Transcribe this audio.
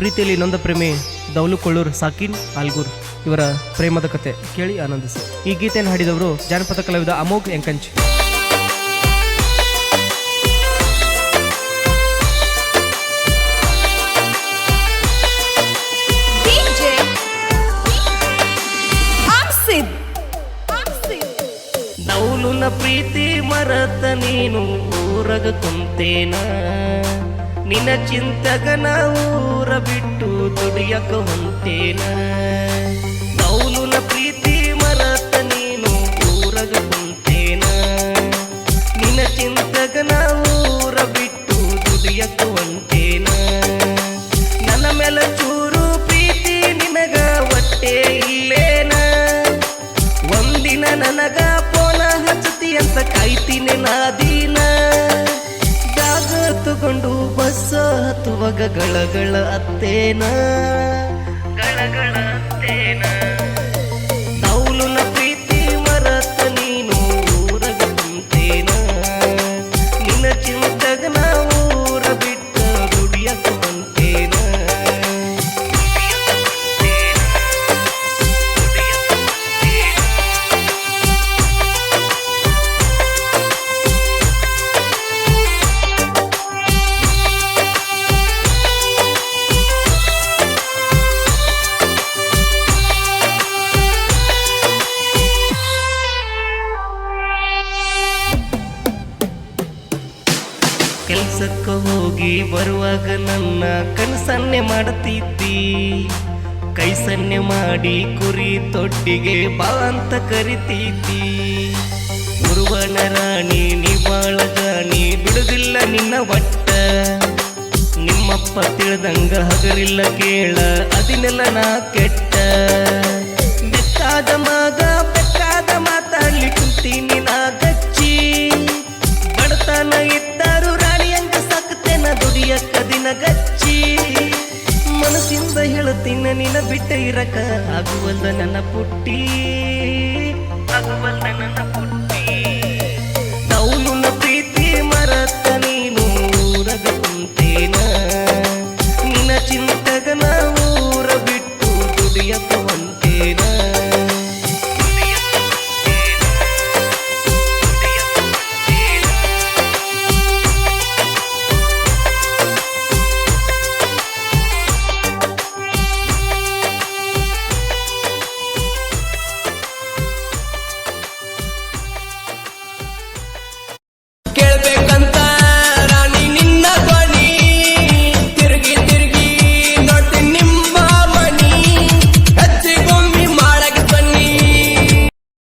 ಪ್ರೀತಿಯಲ್ಲಿ ನೊಂದ ಪ್ರೇಮಿ ದೌಲುಕೊಳ್ಳೂರ್ ಸಾಕಿನ್ ಆಲ್ಗೂರ್ ಇವರ ಪ್ರೇಮದ ಕತೆ ಕೇಳಿ ಆನಂದಿಸಿ. ಈ ಗೀತೆಯನ್ನು ಹಾಡಿದವರು ಜಾನಪದ ಕಲಾವಿದ ಅಮೋಘ್ ಎಂಕಂಚ್. ದೌಲುನ ಪ್ರೀತಿ ಮರತ ನೀನು ಊರಗ ಕುಂತೇನ, ನಿನ್ನ ಚಿಂತಗನ ಊರ ಬಿಟ್ಟು ದುಡಿಯಕ ಹೊಂಟೇನ. ದೌಲುನ ಪ್ರೀತಿ ಮರತ ನೀನು ಊರಗ ಕುಂತೇನ, ನಿನ್ನ ಚಿಂತಗನ ಊರ ಬಿಟ್ಟು ದುಡಿಯಕ ಹೊಂಟೇನ. ನನ್ನ ಮೇಲೆ ಚೂರು ಪ್ರೀತಿ ನಿನಗ ಒಟ್ಟೆ ಇಲ್ಲೇನ, ಒಂದಿನ ನನಗ ಪೋನ ಹಚ್ಚತಿ ಅಂತ ಕಾಯ್ತೀನಿ ನಾದೀನ. ಜಾಗ ತಗೊಂಡು ಬಸ್ಸ ಹತ್ತುವಾಗ ಗಳಗಳ ಅತ್ತೇನ, ಗಳಗಳ ಅತ್ತೇನ. ದೌಲುನ ಪ್ರೀತಿ ಮರತ ನೀನು ಊರಗ ಕುಂತೇನ, ನಿನ್ನ ಚಿಂತಗನ ಊರ ಬಿಟ್ಟ ದುಡಿಯಕ ಹೊಂಟೇನ. ಕೆಲ್ಸಕ್ಕ ಹೋಗಿ ಬರುವಾಗ ನನ್ನ ಕನಸನ್ನೆ ಮಾಡತಿದ್ದಿ, ಕೈ ಸನ್ನೆ ಮಾಡಿ ಕುರಿ ತೊಟ್ಟಿಗೆ ಬಾ ಅಂತ ಕರಿತಿದ್ದಿ. ಗುರುವನ ರಾಣಿ ನೀ ಬಾಳ ಜಾಣಿ, ಬಿಡುದಿಲ್ಲ ನಿನ್ನ ಒಟ್ಟ. ನಿಮ್ಮಪ್ಪ ತಿಳಿದಂಗ ಹಗರಿಲ್ಲ ಕೇಳ, ಅದಿನೆಲ್ಲ ನಾ ಕೆಟ್ಟ. ಬೆಕ್ಕಾದ ಮಗ ಬೆಕ್ಕಾದ ಮಾತಾಡ್ಲಿ ಕುಂತೀನಿ ನಾ ಗಚ್ಚಿ, ಬಡತನ ಇದ್ದರು ರಾಣಿಯಂಗ ಸಾಕ್ತೇನ ದುಡಿಯಕ್ಕ ದಿನ ಗಚ್ಚಿ. ಮನಸ್ಸಿಂದ ಹೇಳುತ್ತೀನ ನಿನ್ನ ಬಿಟ್ಟ ಇರಕ ಆಗುವಲ್ಲ ನನ್ನ ಪುಟ್ಟಿ, ಆಗುವಲ್ಲ ನನ್ನ ಪುಟ್ಟಿ.